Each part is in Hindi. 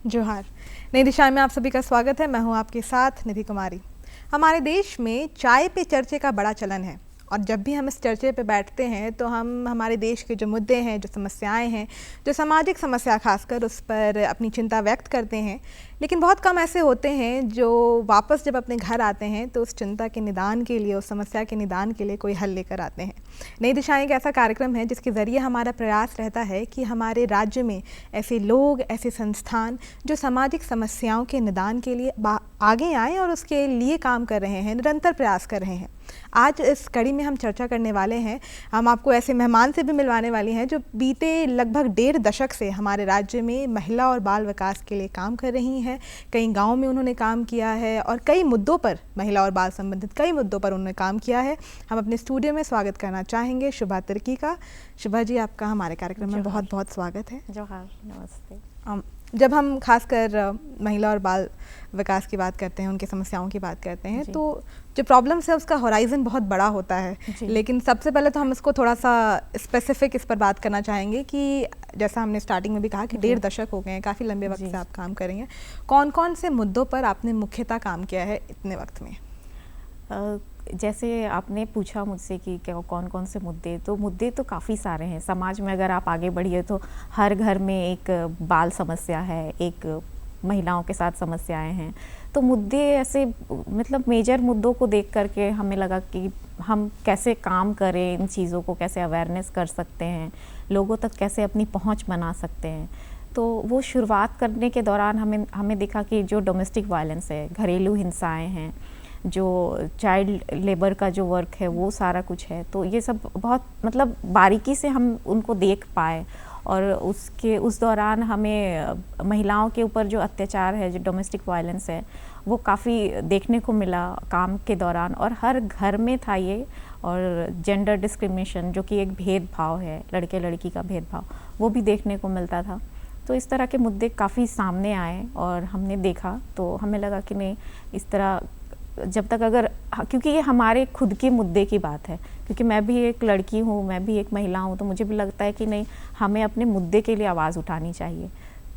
जोहार। नई दिशा में आप सभी का स्वागत है। मैं हूं आपके साथ निधि कुमारी। हमारे देश में चाय पे चर्चे का बड़ा चलन है और जब भी हम इस चर्चे पे बैठते हैं तो हम हमारे देश के जो मुद्दे हैं, जो समस्याएं हैं, जो सामाजिक समस्या खासकर उस पर अपनी चिंता व्यक्त करते हैं। लेकिन बहुत कम ऐसे होते हैं जो वापस जब अपने घर आते हैं तो उस चिंता के निदान के लिए, उस समस्या के निदान के लिए कोई हल लेकर आते हैं। नई दिशा एक ऐसा कार्यक्रम है जिसके ज़रिए हमारा प्रयास रहता है कि हमारे राज्य में ऐसे लोग, ऐसे संस्थान जो सामाजिक समस्याओं के निदान के लिए आगे आएँ और उसके लिए काम कर रहे हैं, निरंतर प्रयास कर रहे हैं। आज इस कड़ी में हम चर्चा करने वाले हैं, हम आपको ऐसे मेहमान से भी मिलवाने वाली हैं जो बीते लगभग 1.5 दशक से हमारे राज्य में महिला और बाल विकास के लिए काम कर रही हैं। कई गाँव में उन्होंने काम किया है और कई मुद्दों पर, महिला और बाल संबंधित कई मुद्दों पर उन्होंने काम किया है। हम अपने स्टूडियो में स्वागत करना चाहेंगे शुभा तिर्की का। शुभा जी, आपका हमारे कार्यक्रम में बहुत बहुत स्वागत है। जोहार, नमस्ते। जब हम खासकर महिला और बाल विकास की बात करते हैं, उनकी समस्याओं की बात करते हैं, तो जो प्रॉब्लम्स है उसका होराइजन बहुत बड़ा होता है। लेकिन सबसे पहले तो हम इसको थोड़ा सा स्पेसिफिक इस पर बात करना चाहेंगे कि जैसा हमने स्टार्टिंग में भी कहा कि 1.5 दशक हो गए हैं, काफ़ी लंबे वक्त से आप काम कर रही हैं। कौन कौन से मुद्दों पर आपने मुख्यतः काम किया है इतने वक्त में? जैसे आपने पूछा मुझसे कि क्या कौन कौन से मुद्दे तो काफ़ी सारे हैं। समाज में अगर आप आगे बढ़िए तो हर घर में एक बाल समस्या है, एक महिलाओं के साथ समस्याएं हैं। तो मुद्दे ऐसे मतलब मेजर मुद्दों को देख करके हमें लगा कि हम कैसे काम करें, इन चीज़ों को कैसे अवेयरनेस कर सकते हैं, लोगों तक कैसे अपनी पहुंच बना सकते हैं। तो वो शुरुआत करने के दौरान हमें देखा कि जो डोमेस्टिक वायलेंस है, घरेलू हिंसाएं हैं, जो चाइल्ड लेबर का जो वर्क है, वो सारा कुछ है। तो ये सब बहुत मतलब बारीकी से हम उनको देख पाए और उस दौरान हमें महिलाओं के ऊपर जो अत्याचार है, जो डोमेस्टिक वायलेंस है, वो काफ़ी देखने को मिला काम के दौरान। और हर घर में था ये। और जेंडर डिस्क्रिमिनेशन जो कि एक भेदभाव है, लड़के लड़की का भेदभाव, वो भी देखने को मिलता था। तो इस तरह के मुद्दे काफ़ी सामने आए और हमने देखा तो हमें लगा कि नहीं, इस तरह जब तक अगर, क्योंकि ये हमारे खुद के मुद्दे की बात है, क्योंकि मैं भी एक लड़की हूँ, मैं भी एक महिला हूँ, तो मुझे भी लगता है कि नहीं, हमें अपने मुद्दे के लिए आवाज़ उठानी चाहिए।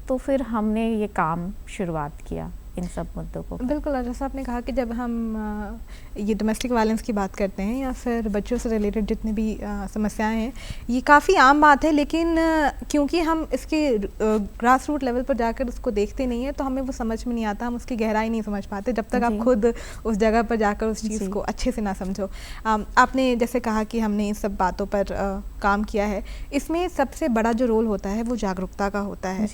तो फिर हमने ये काम शुरुआत किया इन सब मुद्दों को। बिल्कुल, और जैसा आपने कहा कि जब हम ये डोमेस्टिक वायलेंस की बात करते हैं या फिर बच्चों से रिलेटेड जितनी भी समस्याएं हैं, ये काफ़ी आम बात है। लेकिन क्योंकि हम इसके ग्रास रूट लेवल पर जाकर उसको देखते नहीं हैं तो हमें वो समझ में नहीं आता, हम उसकी गहराई नहीं समझ पाते जब तक आप खुद उस जगह पर जाकर उस चीज़ को अच्छे से ना समझो। आपने जैसे कहा कि हमने इन सब बातों पर काम किया है। इसमें सबसे बड़ा जो रोल होता है वो जागरूकता का होता है।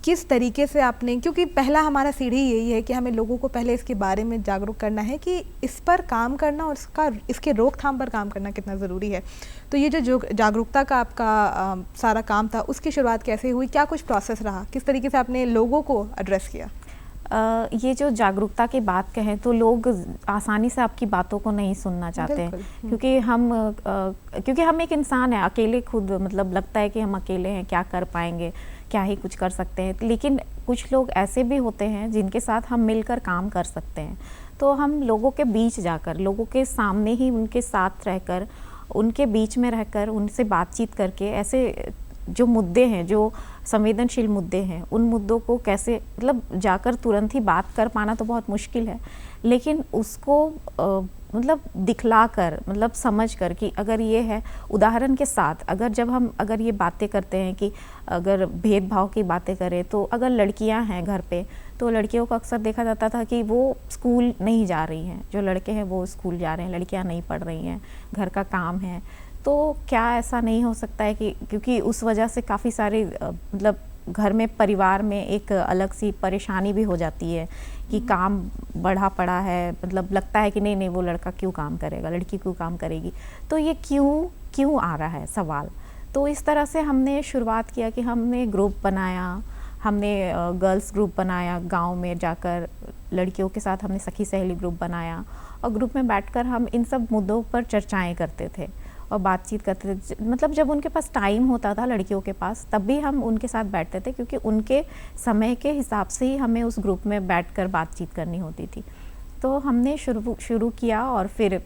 किस तरीके से आपने, क्योंकि पहला हमारा सीढ़ी यही है कि हमें लोगों को पहले इसके बारे में जागरूक करना है कि इस पर काम करना और इसके रोकथाम पर काम करना कितना ज़रूरी है। तो ये जो जागरूकता का आपका सारा काम था, उसकी शुरुआत कैसे हुई? क्या कुछ प्रोसेस रहा? किस तरीके से आपने लोगों को एड्रेस किया? ये जो जागरूकता की बात कहें तो लोग आसानी से आपकी बातों को नहीं सुनना चाहते हैं, क्योंकि हम एक इंसान है, अकेले खुद मतलब लगता है कि हम अकेले हैं, क्या कर पाएंगे, क्या ही कुछ कर सकते हैं। लेकिन कुछ लोग ऐसे भी होते हैं जिनके साथ हम मिलकर काम कर सकते हैं। तो हम लोगों के बीच जाकर, लोगों के सामने ही उनके साथ रहकर, उनके बीच में रहकर, उनसे बातचीत करके ऐसे जो मुद्दे हैं, जो संवेदनशील मुद्दे हैं, उन मुद्दों को कैसे मतलब जाकर तुरंत ही बात कर पाना तो बहुत मुश्किल है, लेकिन उसको मतलब दिखलाकर, मतलब समझ कर कि अगर ये है, उदाहरण के साथ अगर ये बातें करते हैं कि अगर भेदभाव की बातें करें तो अगर लड़कियां हैं घर पे, तो लड़कियों को अक्सर देखा जाता था कि वो स्कूल नहीं जा रही हैं, जो लड़के हैं वो स्कूल जा रहे हैं, लड़कियां नहीं पढ़ रही हैं, घर का काम है। तो क्या ऐसा नहीं हो सकता है कि क्योंकि उस वजह से काफ़ी सारे मतलब घर में, परिवार में एक अलग सी परेशानी भी हो जाती है कि काम बढ़ा पड़ा है, मतलब लगता है कि नहीं वो लड़का क्यों काम करेगा, लड़की क्यों काम करेगी। तो ये क्यों आ रहा है सवाल। तो इस तरह से हमने शुरुआत किया कि हमने ग्रुप बनाया, हमने गर्ल्स ग्रुप बनाया, गांव में जाकर लड़कियों के साथ हमने सखी सहेली ग्रुप बनाया और ग्रुप में बैठकर हम इन सब मुद्दों पर चर्चाएं करते थे और बातचीत करते थे। मतलब जब उनके पास टाइम होता था, लड़कियों के पास, तब भी हम उनके साथ बैठते थे, क्योंकि उनके समय के हिसाब से ही हमें उस ग्रुप में बैठकर बातचीत करनी होती थी। तो हमने शुरू किया और फिर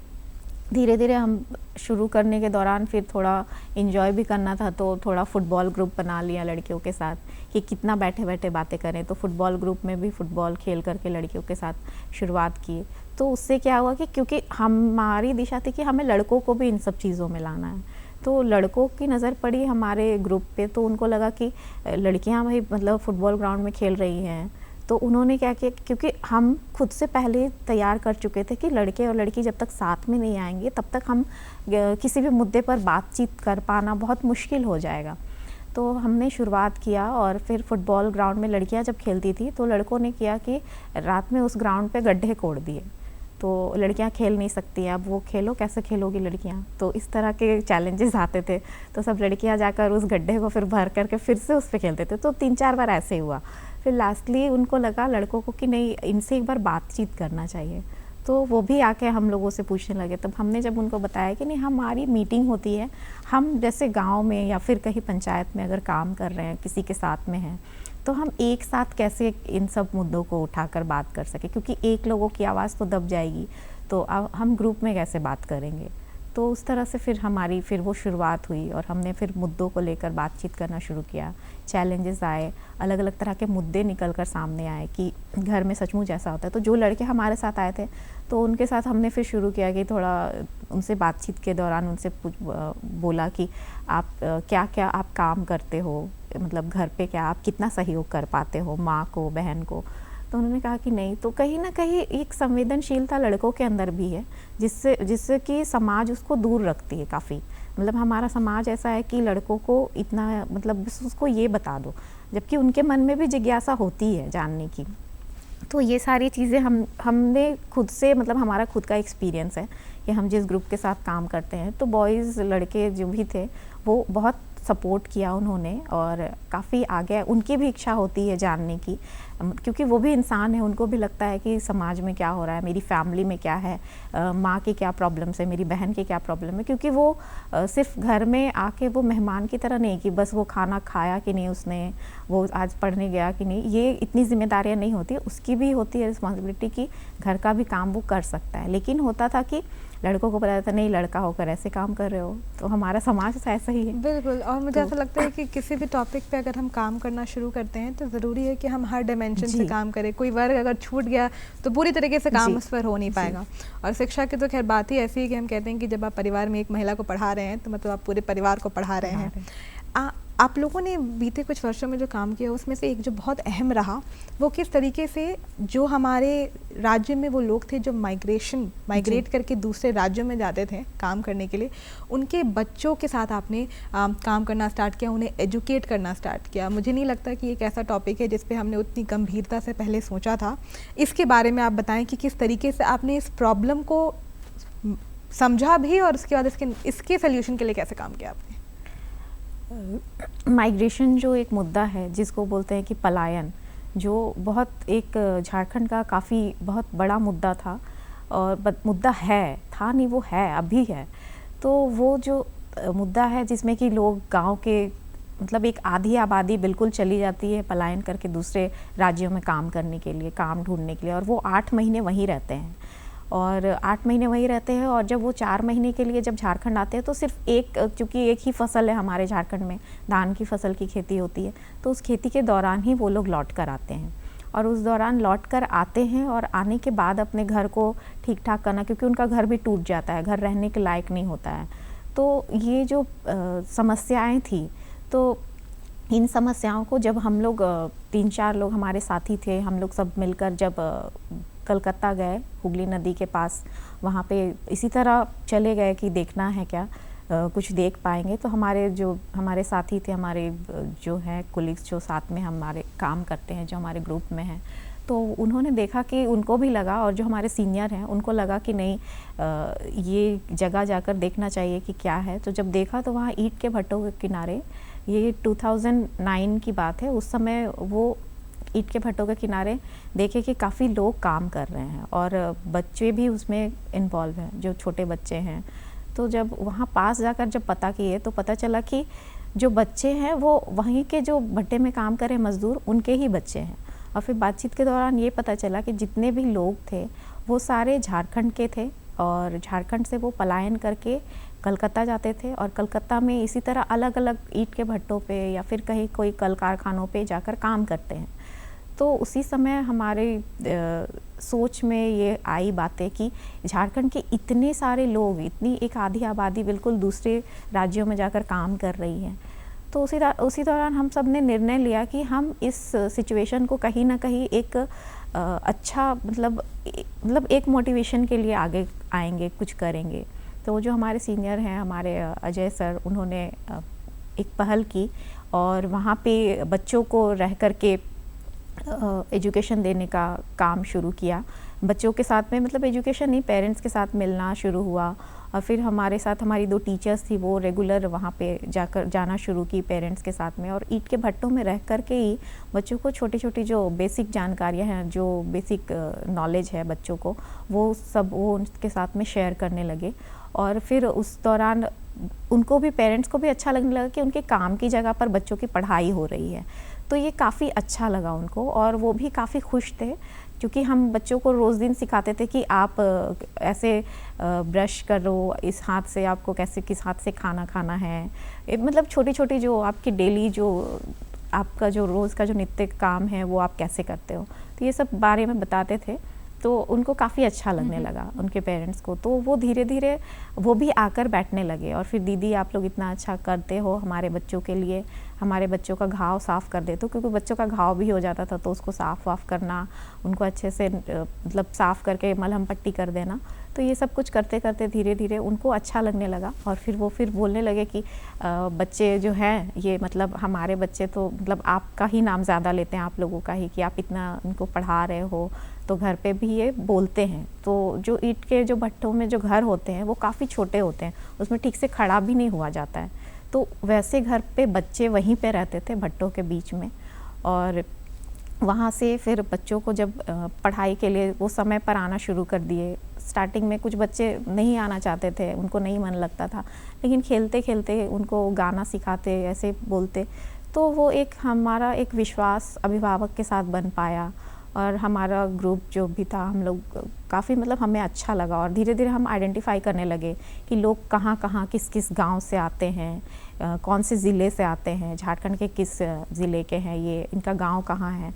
धीरे धीरे हम शुरू करने के दौरान फिर थोड़ा इन्जॉय भी करना था, तो थोड़ा फुटबॉल ग्रुप बना लिया लड़कियों के साथ कि कितना बैठे बैठे बातें करें। तो फुटबॉल ग्रुप में भी फुटबॉल खेल करके लड़कियों के साथ शुरुआत की। तो उससे क्या हुआ कि क्योंकि हमारी दिशा थी कि हमें लड़कों को भी इन सब चीज़ों में लाना है, तो लड़कों की नज़र पड़ी हमारे ग्रुप पे। तो उनको लगा कि लड़कियां भाई मतलब फुटबॉल ग्राउंड में खेल रही हैं, तो उन्होंने क्या किया, क्योंकि हम खुद से पहले तैयार कर चुके थे कि लड़के और लड़की जब तक साथ में नहीं आएंगे तब तक हम किसी भी मुद्दे पर बातचीत कर पाना बहुत मुश्किल हो जाएगा। तो हमने शुरुआत किया और फिर फुटबॉल ग्राउंड में लड़कियां जब खेलती थी तो लड़कों ने किया कि रात में उस ग्राउंड पे गड्ढे कोड़ दिए, तो लड़कियां खेल नहीं सकती, अब वो खेलो, कैसे खेलोगी लड़कियां। तो इस तरह के चैलेंजेस आते थे, तो सब लड़कियां जाकर उस गड्ढे को फिर भर करके फिर से उस पर खेलते थे। तो 3-4 बार ऐसे हुआ। फिर लास्टली उनको लगा लड़कों को कि नहीं, इनसे एक बार बातचीत करना चाहिए। तो वो भी आके हम लोगों से पूछने लगे। तब हमने जब उनको बताया कि नहीं, हमारी मीटिंग होती है, हम जैसे गांव में या फिर कहीं पंचायत में अगर काम कर रहे हैं, किसी के साथ में हैं, तो हम एक साथ कैसे इन सब मुद्दों को उठाकर बात कर सके, क्योंकि एक लोगों की आवाज़ तो दब जाएगी, तो अब हम ग्रुप में कैसे बात करेंगे। तो उस तरह से फिर हमारी वो शुरुआत हुई और हमने फिर मुद्दों को लेकर बातचीत करना शुरू किया। चैलेंजेस आए, अलग अलग तरह के मुद्दे निकल कर सामने आए कि घर में सचमुच ऐसा होता है। तो जो लड़के हमारे साथ आए थे तो उनके साथ हमने फिर शुरू किया कि थोड़ा उनसे बातचीत के दौरान उनसे बोला कि आप क्या क्या आप काम करते हो, मतलब घर पे क्या आप कितना सहयोग कर पाते हो माँ को, बहन को। तो उन्होंने कहा कि नहीं। तो कहीं ना कहीं एक संवेदनशीलता लड़कों के अंदर भी है, जिससे कि समाज उसको दूर रखती है काफ़ी। मतलब हमारा समाज ऐसा है कि लड़कों को इतना मतलब उसको ये बता दो, जबकि उनके मन में भी जिज्ञासा होती है जानने की। तो ये सारी चीज़ें हमने खुद से, मतलब हमारा खुद का एक्सपीरियंस है कि हम जिस ग्रुप के साथ काम करते हैं, तो बॉयज़ लड़के जो भी थे वो बहुत सपोर्ट किया उन्होंने और काफ़ी आगे। उनकी भी इच्छा होती है जानने की, क्योंकि वो भी इंसान है, उनको भी लगता है कि समाज में क्या हो रहा है, मेरी फैमिली में क्या है, माँ की क्या प्रॉब्लम्स है, मेरी बहन की क्या प्रॉब्लम है। क्योंकि वो सिर्फ घर में आके वो मेहमान की तरह नहीं कि बस वो खाना खाया कि नहीं उसने, वो आज पढ़ने गया कि नहीं, ये इतनी जिम्मेदारियाँ नहीं होती। उसकी भी होती है रिस्पॉन्सिबिलिटी कि घर का भी काम वो कर सकता है। लेकिन होता था कि लड़कों को पता था नहीं, लड़का होकर ऐसे काम कर रहे हो। तो हमारा समाज ऐसा ही है। बिल्कुल। और मुझे ऐसा लगता है कि किसी भी टॉपिक पे अगर हम काम करना शुरू करते हैं तो ज़रूरी है कि हम हर डायमेंशन से काम करें। कोई वर्ग अगर छूट गया तो पूरी तरीके से काम उस पर हो नहीं पाएगा। और शिक्षा की तो खैर बात ही ऐसी है कि हम कहते हैं कि जब आप परिवार में एक महिला को पढ़ा रहे हैं तो मतलब आप पूरे परिवार को पढ़ा रहे हैं। आप लोगों ने बीते कुछ वर्षों में जो काम किया उसमें से एक जो बहुत अहम रहा वो किस तरीके से जो हमारे राज्य में वो लोग थे जो माइग्रेट करके दूसरे राज्यों में जाते थे काम करने के लिए, उनके बच्चों के साथ आपने काम करना स्टार्ट किया, उन्हें एजुकेट करना स्टार्ट किया। मुझे नहीं लगता कि एक ऐसा टॉपिक है जिस पे हमने उतनी गंभीरता से पहले सोचा था। इसके बारे में आप बताएं कि किस तरीके से आपने इस प्रॉब्लम को समझा भी और उसके बाद इसके सोल्यूशन के लिए कैसे काम किया आपने। माइग्रेशन जो एक मुद्दा है जिसको बोलते हैं कि पलायन, जो बहुत एक झारखंड का काफ़ी बहुत बड़ा मुद्दा था और मुद्दा है, था नहीं वो है, अभी है। तो वो जो मुद्दा है जिसमें कि लोग गांव के मतलब एक आधी आबादी बिल्कुल चली जाती है पलायन करके दूसरे राज्यों में काम करने के लिए, काम ढूंढने के लिए, और वो 8 महीने वहीं रहते हैं और 8 महीने वहीं रहते हैं। और जब वो 4 महीने के लिए जब झारखंड आते हैं तो सिर्फ चूँकि एक ही फसल है हमारे झारखंड में, धान की फसल की खेती होती है, तो उस खेती के दौरान ही वो लोग लौट कर आते हैं। और उस दौरान लौट कर आते हैं और आने के बाद अपने घर को ठीक ठाक करना, क्योंकि उनका घर भी टूट जाता है, घर रहने के लायक नहीं होता है। तो ये जो समस्याएं थी, तो इन समस्याओं को जब हम लोग 3-4 लोग हमारे साथी थे, हम लोग सब मिलकर जब कलकत्ता गए, हुगली नदी के पास, वहाँ पे इसी तरह चले गए कि देखना है क्या कुछ देख पाएंगे। तो हमारे साथी थे, हमारे जो हैं कोलिग्स जो साथ में हमारे काम करते हैं, जो हमारे ग्रुप में हैं, तो उन्होंने देखा कि उनको भी लगा, और जो हमारे सीनियर हैं उनको लगा कि नहीं ये जगह जाकर देखना चाहिए कि क्या है। तो जब देखा तो वहाँ ईंट के भट्टों के किनारे, ये 2009 की बात है, उस समय वो ईंट के भट्टों के किनारे देखे कि काफ़ी लोग काम कर रहे हैं और बच्चे भी उसमें इन्वॉल्व हैं, जो छोटे बच्चे हैं। तो जब वहाँ पास जाकर जब पता किए तो पता चला कि जो बच्चे हैं वो वहीं के जो भट्टे में काम कर रहे मज़दूर, उनके ही बच्चे हैं। और फिर बातचीत के दौरान ये पता चला कि जितने भी लोग थे वो सारे झारखंड के थे, और झारखंड से वो पलायन करके कलकत्ता जाते थे और कलकत्ता में इसी तरह अलग अलग ईंट के भट्टों पे या फिर कहीं कोई कल कारखानों पे जाकर काम करते हैं। तो उसी समय हमारे सोच में ये आई बातें कि झारखंड के इतने सारे लोग, इतनी एक आधी आबादी बिल्कुल दूसरे राज्यों में जाकर काम कर रही है। तो उसी दौरान हम सब ने निर्णय लिया कि हम इस सिचुएशन को कहीं ना कहीं एक अच्छा मतलब एक मोटिवेशन के लिए आगे आएंगे, कुछ करेंगे। तो जो हमारे सीनियर हैं, हमारे अजय सर, उन्होंने एक पहल की और वहाँ पे बच्चों को रह कर के एजुकेशन देने का काम शुरू किया। बच्चों के साथ में मतलब एजुकेशन नहीं, पेरेंट्स के साथ मिलना शुरू हुआ और फिर हमारे साथ हमारी 2 टीचर्स थी, वो रेगुलर वहाँ पे जाना शुरू की पेरेंट्स के साथ में, और ईंट के भट्टों में रह कर के ही बच्चों को छोटी छोटी जो बेसिक जानकारियाँ हैं, जो बेसिक नॉलेज है बच्चों को, वो उनके साथ में शेयर करने लगे। और फिर उस दौरान उनको भी, पेरेंट्स को भी अच्छा लगने लगा कि उनके काम की जगह पर बच्चों की पढ़ाई हो रही है। तो ये काफ़ी अच्छा लगा उनको और वो भी काफ़ी खुश थे, क्योंकि हम बच्चों को रोज़ दिन सिखाते थे कि आप ऐसे ब्रश करो, इस हाथ से आपको कैसे, किस हाथ से खाना खाना है, मतलब छोटी छोटी जो आपकी डेली जो आपका जो रोज़ का जो नित्य काम है वो आप कैसे करते हो, तो ये सब बारे में बताते थे। तो उनको काफ़ी अच्छा लगने लगा उनके पेरेंट्स को। तो वो धीरे धीरे वो भी आकर बैठने लगे और फिर दीदी आप लोग इतना अच्छा करते हो हमारे बच्चों के लिए, हमारे बच्चों का घाव साफ़ कर देते हो, क्योंकि बच्चों का घाव भी हो जाता था तो उसको साफ़ वाफ़ करना, उनको अच्छे से मतलब साफ़ करके मलहम पट्टी कर देना। तो ये सब कुछ करते करते धीरे धीरे उनको अच्छा लगने लगा और फिर वो बोलने लगे कि बच्चे जो हैं ये मतलब हमारे बच्चे तो मतलब आपका ही नाम ज़्यादा लेते हैं, आप लोगों का ही, कि आप इतना इनको पढ़ा रहे हो, तो घर पे भी ये बोलते हैं। तो जो ईंट के जो भट्टों में जो घर होते हैं वो काफ़ी छोटे होते हैं, उसमें ठीक से खड़ा भी नहीं हुआ जाता है। तो वैसे घर पे बच्चे वहीं पे रहते थे भट्टों के बीच में, और वहाँ से फिर बच्चों को जब पढ़ाई के लिए वो समय पर आना शुरू कर दिए। स्टार्टिंग में कुछ बच्चे नहीं आना चाहते थे, उनको नहीं मन लगता था, लेकिन खेलते खेलते उनको गाना सिखाते, ऐसे बोलते, तो वो एक हमारा एक विश्वास अभिभावक के साथ बन पाया। और हमारा ग्रुप जो भी था, हम लोग काफ़ी मतलब हमें अच्छा लगा और धीरे धीरे हम आइडेंटिफाई करने लगे कि लोग कहाँ कहाँ किस किस गांव से आते हैं, कौन से ज़िले से आते हैं, झारखंड के किस ज़िले के हैं ये, इनका गांव कहाँ है।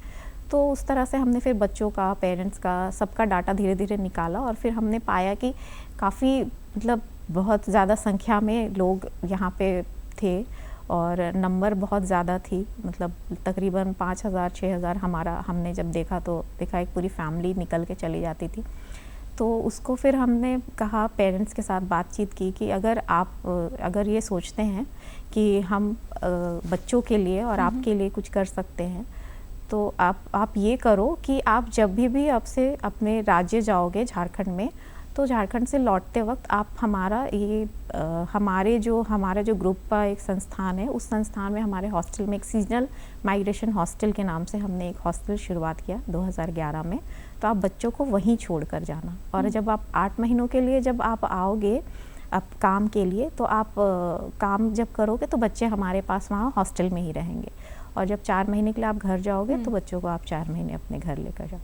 तो उस तरह से हमने फिर बच्चों का, पेरेंट्स का, सबका डाटा धीरे धीरे निकाला और फिर हमने पाया कि काफ़ी मतलब बहुत ज़्यादा संख्या में लोग यहाँ पे थे और नंबर बहुत ज़्यादा थी, मतलब तकरीबन 5000 6000 हमने जब देखा तो देखा एक पूरी फैमिली निकल के चली जाती थी। तो उसको फिर हमने कहा, पेरेंट्स के साथ बातचीत की कि अगर ये सोचते हैं कि हम बच्चों के लिए और आपके लिए कुछ कर सकते हैं, तो आप ये करो कि आप जब भी आपसे अपने राज्य जाओगे झारखंड में, तो झारखंड से लौटते वक्त आप हमारा जो ग्रुप का एक संस्थान है, उस संस्थान में हमारे हॉस्टल में एक सीजनल माइग्रेशन हॉस्टल के नाम से हमने एक हॉस्टल शुरुआत किया 2011 में। तो आप बच्चों को वहीं छोड़ कर जाना, और जब आप 8 महीनों के लिए जब आप आओगे आप काम के लिए, तो आप काम जब करोगे तो बच्चे हमारे पास वहाँ हॉस्टल में ही रहेंगे, और जब 4 महीने के लिए आप घर जाओगे तो बच्चों को आप 4 महीने अपने घर लेकर जाओ।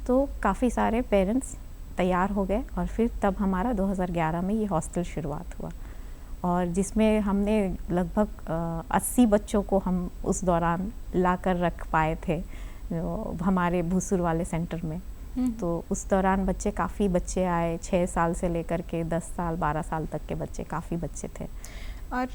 तो काफ़ी सारे पेरेंट्स तैयार हो गए और फिर तब हमारा 2011 में ये हॉस्टल शुरुआत हुआ, और जिसमें हमने लगभग 80 बच्चों को हम उस दौरान लाकर रख पाए थे हमारे भूसुर वाले सेंटर में। तो उस दौरान काफ़ी बच्चे आए, 6 साल से लेकर के 10 साल 12 साल तक के बच्चे, काफ़ी बच्चे थे। और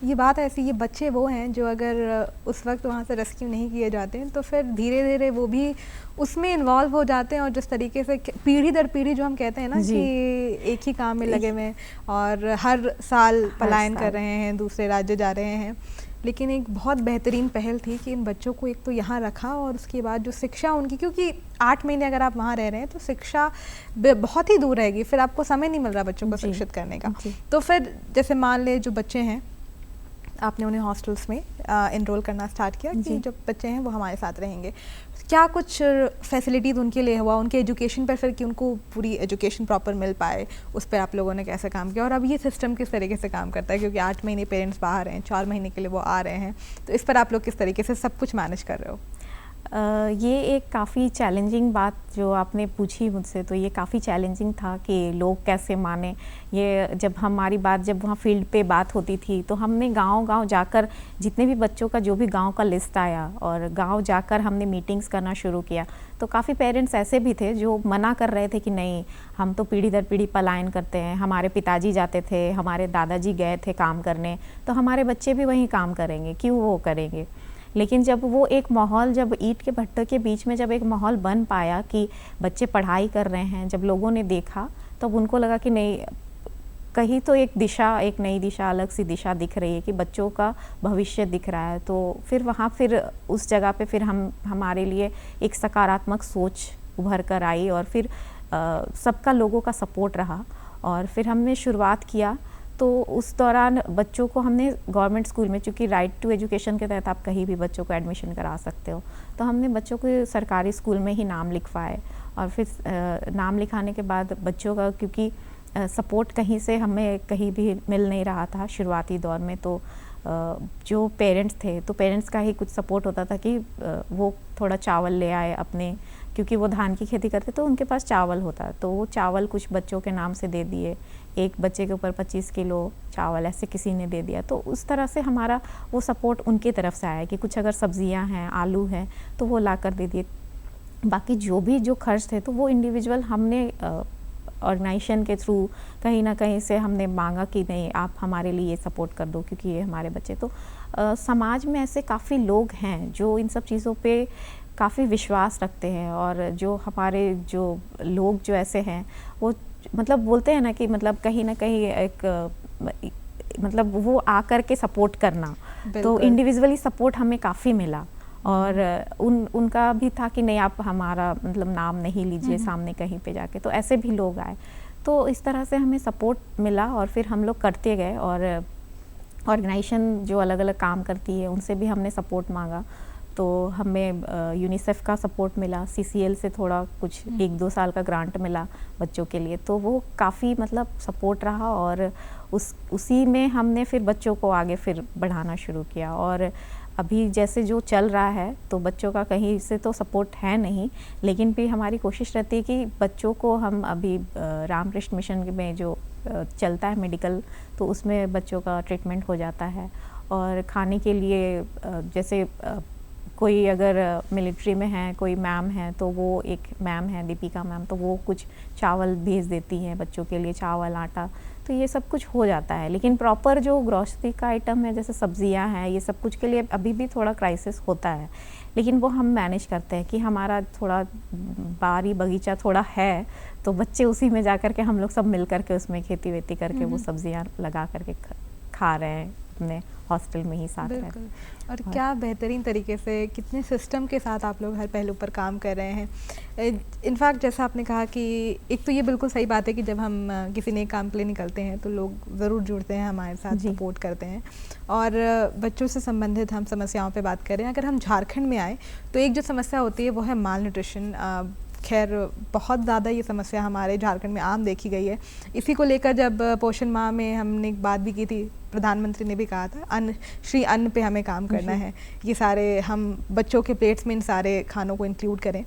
ये बात ऐसी, ये बच्चे वो हैं जो अगर उस वक्त वहाँ से रेस्क्यू नहीं किए जाते हैं तो फिर धीरे धीरे वो भी उसमें इन्वॉल्व हो जाते हैं, और जिस तरीके से पीढ़ी दर पीढ़ी जो हम कहते हैं ना कि एक ही काम में लगे हुए और हर साल पलायन कर रहे हैं, दूसरे राज्य जा रहे हैं। लेकिन एक बहुत बेहतरीन पहल थी कि इन बच्चों को एक तो यहाँ रखा, और उसके बाद जो शिक्षा उनकी, क्योंकि 8 महीने अगर आप वहाँ रह रहे हैं तो शिक्षा बहुत ही दूर रहेगी, फिर आपको समय नहीं मिल रहा बच्चों को शिक्षित करने का। तो फिर जैसे मान ले जो बच्चे हैं, आपने उन्हें हॉस्टल्स में इनरोल करना स्टार्ट किया कि जो बच्चे हैं वो हमारे साथ रहेंगे। क्या कुछ फैसिलिटीज़ उनके लिए हुआ, उनके एजुकेशन पर फिर कि उनको पूरी एजुकेशन प्रॉपर मिल पाए, उस पर आप लोगों ने कैसे काम किया, और अब ये सिस्टम किस तरीके से काम करता है, क्योंकि 8 महीने पेरेंट्स बाहर हैं, 4 महीने के लिए वो आ रहे हैं, तो इस पर आप लोग किस तरीके से सब कुछ मैनेज कर रहे हो? ये एक काफ़ी चैलेंजिंग बात जो आपने पूछी मुझसे, तो ये काफ़ी चैलेंजिंग था कि लोग कैसे माने। ये जब हमारी बात जब वहाँ फील्ड पे बात होती थी तो हमने गांव-गांव जाकर जितने भी बच्चों का जो भी गांव का लिस्ट आया और गांव जाकर हमने मीटिंग्स करना शुरू किया। तो काफ़ी पेरेंट्स ऐसे भी थे जो मना कर रहे थे कि नहीं, हम तो पीढ़ी दर पीढ़ी पलायन करते हैं, हमारे पिताजी जाते थे, हमारे दादाजी गए थे काम करने, तो हमारे बच्चे भी वहीं काम करेंगे, क्यों वो करेंगे। लेकिन जब वो एक माहौल, जब ईंट के भट्टे के बीच में जब एक माहौल बन पाया कि बच्चे पढ़ाई कर रहे हैं, जब लोगों ने देखा तब उनको लगा कि नहीं, कहीं तो एक दिशा, एक नई दिशा, अलग सी दिशा दिख रही है कि बच्चों का भविष्य दिख रहा है। तो फिर वहाँ फिर उस जगह पे फिर हमारे लिए एक सकारात्मक सोच उभर कर आई और फिर सबका लोगों का सपोर्ट रहा और फिर हमने शुरुआत किया। तो उस दौरान बच्चों को हमने गवर्नमेंट स्कूल में, चूँकि राइट टू एजुकेशन के तहत आप कहीं भी बच्चों को एडमिशन करा सकते हो, तो हमने बच्चों को सरकारी स्कूल में ही नाम लिखवाए। और फिर नाम लिखाने के बाद बच्चों का, क्योंकि सपोर्ट कहीं से हमें कहीं भी मिल नहीं रहा था शुरुआती दौर में, तो जो पेरेंट्स थे तो पेरेंट्स का ही कुछ सपोर्ट होता था कि वो थोड़ा चावल ले आए अपने, क्योंकि वो धान की खेती करते तो उनके पास चावल होता, तो वो चावल कुछ बच्चों के नाम से दे दिए, एक बच्चे के ऊपर 25 किलो चावल ऐसे किसी ने दे दिया। तो उस तरह से हमारा वो सपोर्ट उनकी तरफ से आया कि कुछ अगर सब्जियां हैं, आलू हैं, तो वो ला कर दे दिए। बाकी जो खर्च थे तो वो इंडिविजुअल हमने ऑर्गेनाइजेशन के थ्रू कहीं ना कहीं से हमने मांगा कि नहीं, आप हमारे लिए सपोर्ट कर दो क्योंकि ये हमारे बच्चे। तो समाज में ऐसे काफ़ी लोग हैं जो इन सब चीज़ों पे काफ़ी विश्वास रखते हैं और जो हमारे जो लोग जो ऐसे हैं वो मतलब बोलते हैं ना कि मतलब कहीं ना कहीं एक मतलब वो आकर के सपोर्ट करना, तो इंडिविजुअली सपोर्ट हमें काफ़ी मिला। और उनका भी था कि नहीं, आप हमारा मतलब नाम नहीं लीजिए सामने कहीं पे जाके, तो ऐसे भी लोग आए। तो इस तरह से हमें सपोर्ट मिला और फिर हम लोग करते गए और ऑर्गेनाइजेशन जो अलग अलग काम करती है उनसे भी हमने सपोर्ट मांगा। तो हमें यूनिसेफ का सपोर्ट मिला, CCL से थोड़ा कुछ 1-2 साल का ग्रांट मिला बच्चों के लिए, तो वो काफ़ी मतलब सपोर्ट रहा और उसी में हमने फिर बच्चों को आगे फिर बढ़ाना शुरू किया। और अभी जैसे जो चल रहा है तो बच्चों का कहीं से तो सपोर्ट है नहीं, लेकिन भी हमारी कोशिश रहती है कि बच्चों को हम अभी रामकृष्ण मिशन में जो चलता है मेडिकल, तो उसमें बच्चों का ट्रीटमेंट हो जाता है। और खाने के लिए जैसे कोई अगर मिलिट्री में है, कोई मैम है, तो वो एक मैम है दीपिका मैम, तो वो कुछ चावल भेज देती हैं बच्चों के लिए, चावल, आटा, तो ये सब कुछ हो जाता है। लेकिन प्रॉपर जो ग्रोसरी का आइटम है जैसे सब्जियां हैं, ये सब कुछ के लिए अभी भी थोड़ा क्राइसिस होता है, लेकिन वो हम मैनेज करते हैं कि हमारा थोड़ा बारी बगीचा थोड़ा है, तो बच्चे उसी में जा कर के हम लोग सब मिल करके उसमें खेती वेती करके वो सब्जियां लगा करके खा रहे हैं अपने हॉस्टल में ही साथ रहते। और क्या बेहतरीन तरीके से, कितने सिस्टम के साथ आप लोग हर पहलू पर काम कर रहे हैं। इनफैक्ट जैसा आपने कहा कि एक तो ये बिल्कुल सही बात है कि जब हम किसी नए काम के लिए निकलते हैं तो लोग ज़रूर जुड़ते हैं हमारे साथ, सपोर्ट करते हैं। और बच्चों से संबंधित हम समस्याओं पे बात करें, अगर हम झारखंड में आए तो एक जो समस्या होती है वो है माल न्यूट्रिशन। खैर बहुत ज़्यादा ये समस्या हमारे झारखंड में आम देखी गई है। इसी को लेकर जब पोषण माह में हमने एक बात भी की थी, प्रधानमंत्री ने भी कहा था अन्न श्री अन्न पे हमें काम करना है, ये सारे हम बच्चों के प्लेट्स में इन सारे खानों को इंक्लूड करें।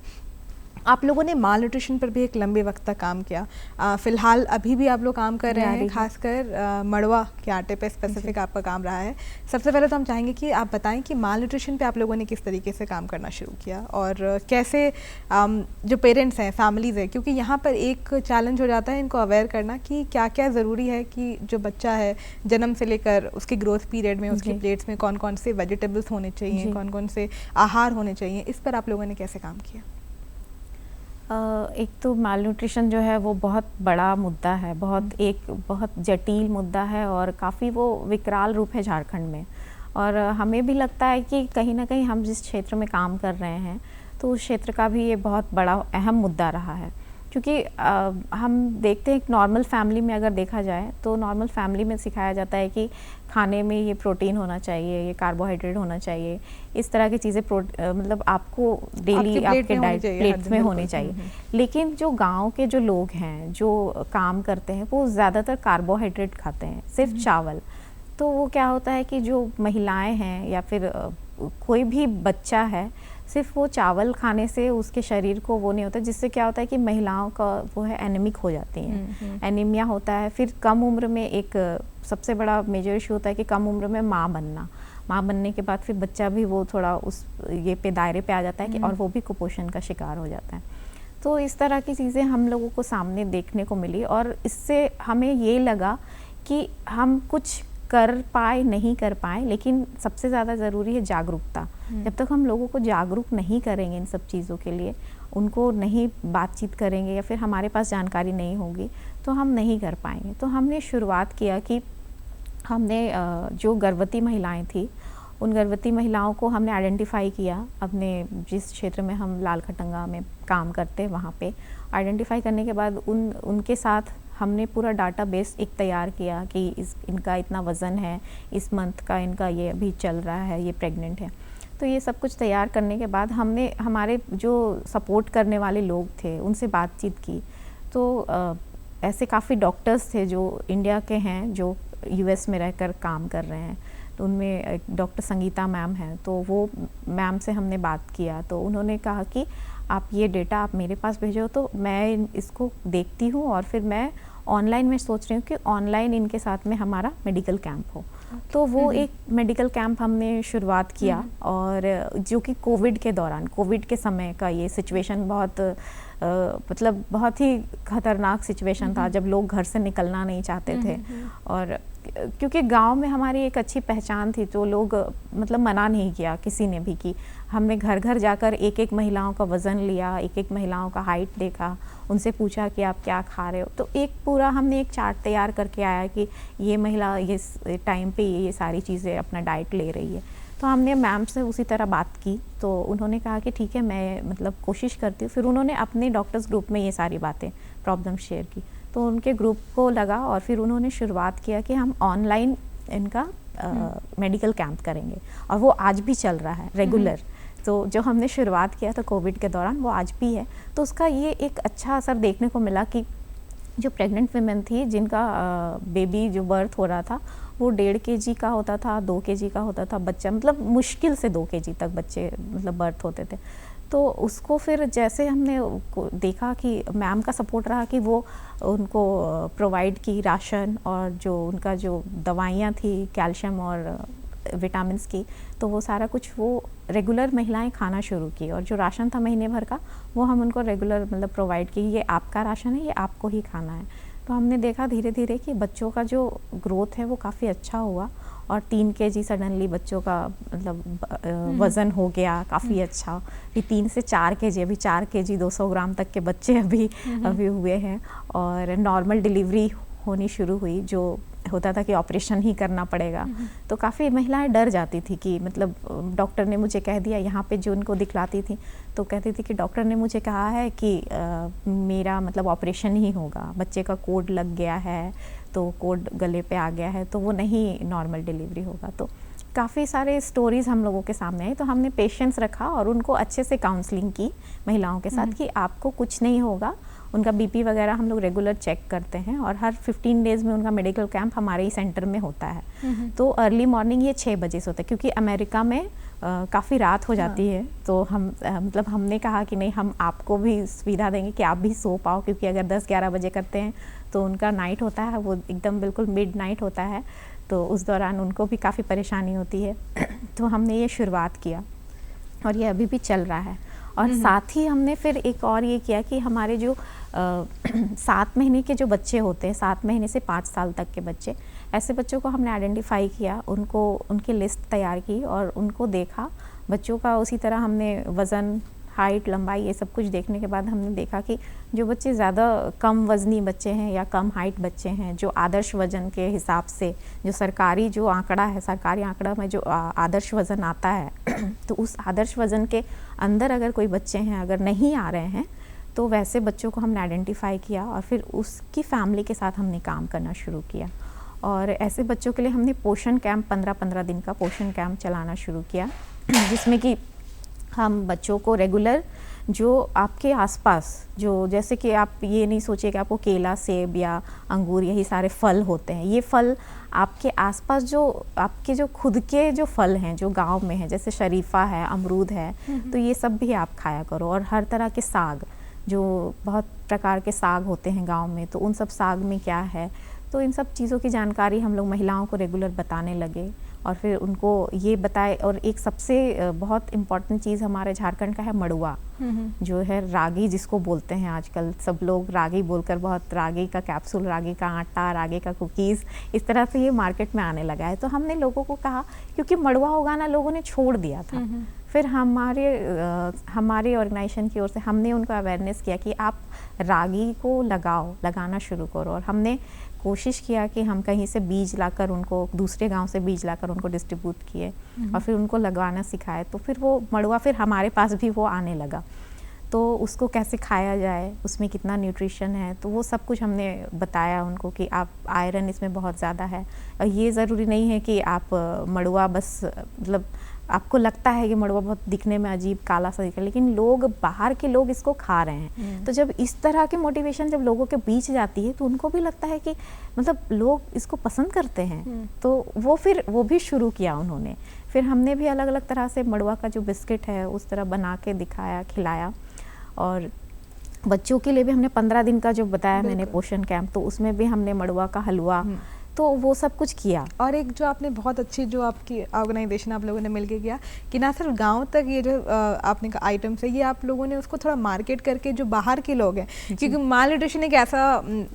आप लोगों ने माल न्यूट्रिशन पर भी एक लंबे वक्त तक काम किया, फ़िलहाल अभी भी आप लोग काम कर रहे हैं, खासकर मड़वा के आटे पे स्पेसिफिक आपका काम रहा है। सबसे पहले तो हम चाहेंगे कि आप बताएं कि माल न्यूट्रिशन पे आप लोगों ने किस तरीके से काम करना शुरू किया और कैसे जो पेरेंट्स हैं, फैमिलीज़ हैं, क्योंकि यहाँ पर एक चैलेंज हो जाता है इनको अवेयर करना कि क्या क्या ज़रूरी है कि जो बच्चा है जन्म से लेकर उसके ग्रोथ पीरियड में उसकी प्लेट्स में कौन कौन से वेजिटेबल्स होने चाहिए, कौन कौन से आहार होने चाहिए, इस पर आप लोगों ने कैसे काम किया? एक तो माल न्यूट्रिशन जो है वो बहुत बड़ा मुद्दा है, बहुत जटिल मुद्दा है और काफ़ी वो विकराल रूप है झारखंड में। और हमें भी लगता है कि कहीं ना कहीं हम जिस क्षेत्र में काम कर रहे हैं तो उस क्षेत्र का भी ये बहुत बड़ा अहम मुद्दा रहा है, क्योंकि हम देखते हैं नॉर्मल फैमिली में अगर देखा जाए तो नॉर्मल फैमिली में सिखाया जाता है कि खाने में ये प्रोटीन होना चाहिए, ये कार्बोहाइड्रेट होना चाहिए, इस तरह की चीज़ें मतलब आपको डेली आपके डाइट प्लेट्स में होनी चाहिए। लेकिन जो गांव के जो लोग हैं जो काम करते हैं वो ज़्यादातर कार्बोहाइड्रेट खाते हैं, सिर्फ चावल। तो वो क्या होता है कि जो महिलाएं हैं या फिर कोई भी बच्चा है सिर्फ वो चावल खाने से उसके शरीर को वो नहीं होता, जिससे क्या होता है कि महिलाओं का वो है एनीमिक हो जाती हैं, एनीमिया होता है। फिर कम उम्र में एक सबसे बड़ा मेजर इशू होता है कि कम उम्र में माँ बनने के बाद फिर बच्चा भी वो थोड़ा उस ये पे दायरे पे आ जाता है कि और वो भी कुपोषण का शिकार हो जाता है। तो इस तरह की चीज़ें हम लोगों को सामने देखने को मिली और इससे हमें ये लगा कि हम कुछ कर पाए नहीं कर पाए, लेकिन सबसे ज़्यादा ज़रूरी है जागरूकता। जब तक हम लोगों को जागरूक नहीं करेंगे इन सब चीज़ों के लिए, उनको नहीं बातचीत करेंगे या फिर हमारे पास जानकारी नहीं होगी तो हम नहीं कर पाएंगे। तो हमने शुरुआत किया कि हमने जो गर्भवती महिलाएं थी उन गर्भवती महिलाओं को हमने आइडेंटिफाई किया, अपने जिस क्षेत्र में हम लाल खटंगा में काम करते हैं वहाँ पे आइडेंटिफाई करने के बाद उनके साथ हमने पूरा डाटाबेस एक तैयार किया कि इनका इतना वज़न है, इस मंथ का इनका ये अभी चल रहा है, ये प्रेग्नेंट है। तो ये सब कुछ तैयार करने के बाद हमने हमारे जो सपोर्ट करने वाले लोग थे उनसे बातचीत की। तो ऐसे काफ़ी डॉक्टर्स थे जो इंडिया के हैं, जो यूएस में रहकर काम कर रहे हैं। तो उनमें एक डॉक्टर संगीता मैम हैं, तो वो मैम से हमने बात किया तो उन्होंने कहा कि आप ये डेटा आप मेरे पास भेजो तो मैं इसको देखती हूँ और फिर मैं ऑनलाइन में सोच रही हूँ कि ऑनलाइन इनके साथ में हमारा मेडिकल कैंप हो। तो वो एक मेडिकल कैंप हमने शुरुआत किया और जो कि कोविड के दौरान, कोविड के समय का ये सिचुएशन बहुत मतलब बहुत ही खतरनाक सिचुएशन था जब लोग घर से निकलना नहीं चाहते थे। और क्योंकि गांव में हमारी एक अच्छी पहचान थी तो लोग मतलब मना नहीं किया किसी ने भी कि हमने घर घर जाकर एक एक महिलाओं का वज़न लिया, एक एक महिलाओं का हाइट देखा, उनसे पूछा कि आप क्या खा रहे हो। तो एक पूरा हमने एक चार्ट तैयार करके आया कि ये महिला ये टाइम पे ये सारी चीज़ें अपना डाइट ले रही है। तो हमने मैम से उसी तरह बात की तो उन्होंने कहा कि ठीक है मैं मतलब कोशिश करती हूँ। फिर उन्होंने अपने डॉक्टर्स ग्रुप में ये सारी बातें प्रॉब्लम शेयर की तो उनके ग्रुप को लगा और फिर उन्होंने शुरुआत किया कि हम ऑनलाइन इनका मेडिकल कैंप करेंगे और वो आज भी चल रहा है रेगुलर। तो जो हमने शुरुआत किया था कोविड के दौरान वो आज भी है। तो उसका ये एक अच्छा असर देखने को मिला कि जो प्रेग्नेंट वीमेन थी जिनका बेबी जो बर्थ हो रहा था वो 1.5 kg का होता था, 2 kg का होता था बच्चा, मतलब मुश्किल से 2 kg तक बच्चे मतलब बर्थ होते थे। तो उसको फिर जैसे हमने देखा कि मैम का सपोर्ट रहा कि वो उनको प्रोवाइड की राशन और जो उनका जो दवाइयाँ थी कैल्शियम और विटामिन्स की, तो वो सारा कुछ वो रेगुलर महिलाएं खाना शुरू की और जो राशन था महीने भर का वो हम उनको रेगुलर मतलब प्रोवाइड की, ये आपका राशन है, ये आपको ही खाना है। तो हमने देखा धीरे धीरे कि बच्चों का जो ग्रोथ है वो काफ़ी अच्छा हुआ और 3 kg सडनली बच्चों का मतलब वज़न हो गया काफ़ी अच्छा। फिर 3 से 4 kg, अभी 4 kg 200 ग्राम तक के बच्चे अभी हुए हैं और नॉर्मल डिलीवरी होनी शुरू हुई, जो होता था कि ऑपरेशन ही करना पड़ेगा। तो काफ़ी महिलाएं डर जाती थी कि मतलब डॉक्टर ने मुझे कह दिया, यहाँ पे जो उनको दिखलाती थी तो कहती थी कि डॉक्टर ने मुझे कहा है कि मेरा मतलब ऑपरेशन ही होगा, बच्चे का कोड लग गया है तो कोड गले पे आ गया है तो वो नहीं नॉर्मल डिलीवरी होगा। तो काफ़ी सारे स्टोरीज़ हम लोगों के सामने आई तो हमने पेशेंस रखा और उनको अच्छे से काउंसलिंग की महिलाओं के साथ कि आपको कुछ नहीं होगा। उनका बीपी वगैरह हम लोग रेगुलर चेक करते हैं और हर 15 डेज़ में उनका मेडिकल कैंप हमारे ही सेंटर में होता है। तो अर्ली मॉर्निंग ये 6 बजे से होता है क्योंकि अमेरिका में काफ़ी रात हो जाती है। तो हम मतलब हमने कहा कि नहीं, हम आपको भी सुविधा देंगे कि आप भी सो पाओ, क्योंकि अगर 10-11 बजे करते हैं तो उनका नाइट होता है, वो एकदम बिल्कुल मिड नाइट होता है, तो उस दौरान उनको भी काफ़ी परेशानी होती है। तो हमने ये शुरुआत किया और ये अभी भी चल रहा है। और साथ ही हमने फिर एक और ये किया कि हमारे जो 7 महीने के जो बच्चे होते हैं, 7 महीने से 5 साल तक के बच्चे, ऐसे बच्चों को हमने आइडेंटिफाई किया, उनको उनकी लिस्ट तैयार की और उनको देखा बच्चों का। उसी तरह हमने वज़न, हाइट, लंबाई ये सब कुछ देखने के बाद हमने देखा कि जो बच्चे ज़्यादा कम वज़नी बच्चे हैं या कम हाइट बच्चे हैं, जो आदर्श वज़न के हिसाब से जो सरकारी जो आंकड़ा है, सरकारी आंकड़ा में जो आदर्श वज़न आता है तो उस आदर्श वज़न के अंदर अगर कोई बच्चे हैं, अगर नहीं आ रहे हैं, तो वैसे बच्चों को हमने आइडेंटिफाई किया और फिर उसकी फैमिली के साथ हमने काम करना शुरू किया। और ऐसे बच्चों के लिए हमने पोषण कैंप 15-15 दिन का पोषण कैंप चलाना शुरू किया, जिसमें कि हम बच्चों को रेगुलर जो आपके आसपास जो, जैसे कि आप ये नहीं सोचिए कि आपको केला, सेब या अंगूर यही सारे फल होते हैं, ये फल आपके आसपास जो आपके जो खुद के जो फल हैं जो गांव में हैं, जैसे शरीफा है, अमरूद है, तो ये सब भी आप खाया करो। और हर तरह के साग, जो बहुत प्रकार के साग होते हैं गांव में, तो उन सब साग में क्या है, तो इन सब चीज़ों की जानकारी हम लोग महिलाओं को रेगुलर बताने लगे और फिर उनको ये बताए। और एक सबसे बहुत इम्पॉर्टेंट चीज़ हमारे झारखंड का है मड़ुआ, जो है रागी जिसको बोलते हैं आजकल सब लोग रागी बोलकर, बहुत रागी का कैप्सूल, रागी का आटा, रागी का कुकीज़, इस तरह से ये मार्केट में आने लगा है। तो हमने लोगों को कहा, क्योंकि मड़ुआ उगाना लोगों ने छोड़ दिया था, फिर हमारे ऑर्गेनाइजेशन की ओर से हमने उनको अवेयरनेस किया कि आप रागी को लगाना शुरू करो। और हमने कोशिश किया कि हम कहीं से बीज लाकर उनको, दूसरे गांव से बीज लाकर उनको डिस्ट्रीब्यूट किए और फिर उनको लगाना सिखाए। तो फिर वो मड़ुआ फिर हमारे पास भी वो आने लगा। तो उसको कैसे खाया जाए, उसमें कितना न्यूट्रिशन है, तो वो सब कुछ हमने बताया उनको कि आप आयरन इसमें बहुत ज़्यादा है। और ये ज़रूरी नहीं है कि आप मड़ुआ बस, मतलब आपको लगता है कि मड़ुआ बहुत दिखने में अजीब काला सा दिख रहा है, लेकिन लोग, बाहर के लोग इसको खा रहे हैं। तो जब इस तरह की मोटिवेशन जब लोगों के बीच जाती है तो उनको भी लगता है कि मतलब लोग इसको पसंद करते हैं। तो वो भी शुरू किया उन्होंने। फिर हमने भी अलग अलग तरह से मड़ुआ का जो बिस्किट है उस तरह बना के दिखाया, खिलाया। और बच्चों के लिए भी हमने 15 दिन का जो बताया मैंने पोषण कैंप, तो उसमें भी हमने मड़ुआ का हलवा, तो वो सब कुछ किया। और एक जो आपने बहुत अच्छी जो आपकी ऑर्गेनाइजेशन आप लोगों ने मिलके किया कि ना सिर्फ गांव तक ये जो आपने का आइटम्स है, ये आप लोगों ने उसको थोड़ा मार्केट करके जो बाहर के लोग हैं, क्योंकि माल न्यूट्रिशन एक ऐसा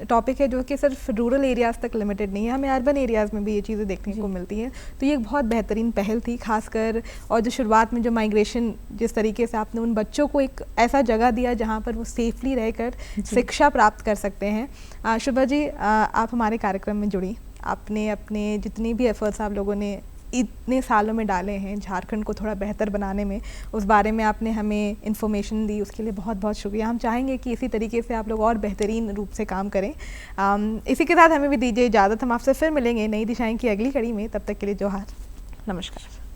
टॉपिक है जो कि सिर्फ रूरल एरियाज़ तक लिमिटेड नहीं है, हमें अर्बन एरियाज़ में भी ये चीज़ें देखने को मिलती हैं। तो ये एक बहुत बेहतरीन पहल थी, खासकर और जो शुरुआत में जो माइग्रेशन, जिस तरीके से आपने उन बच्चों को एक ऐसा जगह दिया जहाँ पर वो सेफली रहकर शिक्षा प्राप्त कर सकते हैं। शुभा जी, आप हमारे कार्यक्रम में जुड़ी, आपने अपने जितने भी एफर्ट्स आप लोगों ने इतने सालों में डाले हैं झारखंड को थोड़ा बेहतर बनाने में, उस बारे में आपने हमें इन्फॉर्मेशन दी, उसके लिए बहुत बहुत शुक्रिया। हम चाहेंगे कि इसी तरीके से आप लोग और बेहतरीन रूप से काम करें। इसी के साथ हमें भी दीजिए इजाज़त, हम आपसे फिर मिलेंगे नई दिशाएं की अगली कड़ी में। तब तक के लिए जोहार, नमस्कार।